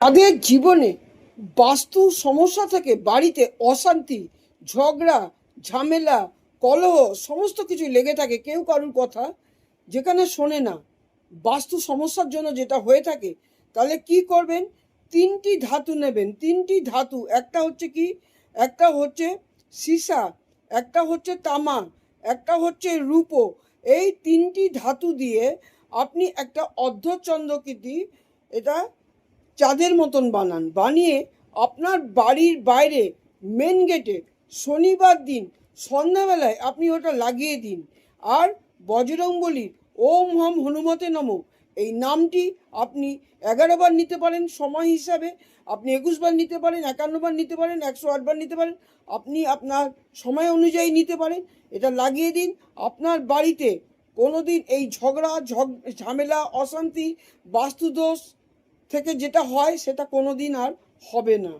তাদের জীবনে বাস্তু সমস্যা থেকে বাড়িতে অশান্তি, ঝগড়া, ঝামেলা, কলহ সমস্ত কিছু লেগে থাকে, কেউ কারুর কথা যেখানে শোনে না, বাস্তু সমস্যার জন্য যেটা হয়ে থাকে, তাহলে কি করবেন? তিনটি ধাতু নেবেন। তিনটি ধাতু, একটা হচ্ছে কি, একটা হচ্ছে সীসা, একটা হচ্ছে তামা, একটা হচ্ছে রূপো। এই তিনটি ধাতু দিয়ে আপনি একটা অর্ধচন্দ্রকৃতি, এটা চাঁদের মতন বানান। বানিয়ে আপনার বাড়ির বাইরে মেন গেটে শনিবার দিন সন্ধ্যাবেলায় আপনি ওটা লাগিয়ে দিন। আর বজরংবলীর ওম হম হনুমতে নমঃ এই নামটি আপনি 11 বার নিতে পারেন সময় হিসাবে, আপনি 21 বার নিতে পারেন, 51 বার নিতে পারেন, 108 বার নিতে পারেন, আপনি আপনার সময় অনুযায়ী নিতে পারেন। এটা লাগিয়ে দিন। আপনার বাড়িতে কোনোদিন এই ঝগড়া ঝামেলা, অশান্তি, বাস্তুদোষ থেকে যেটা হয় সেটা কোনো দিন আর হবে না।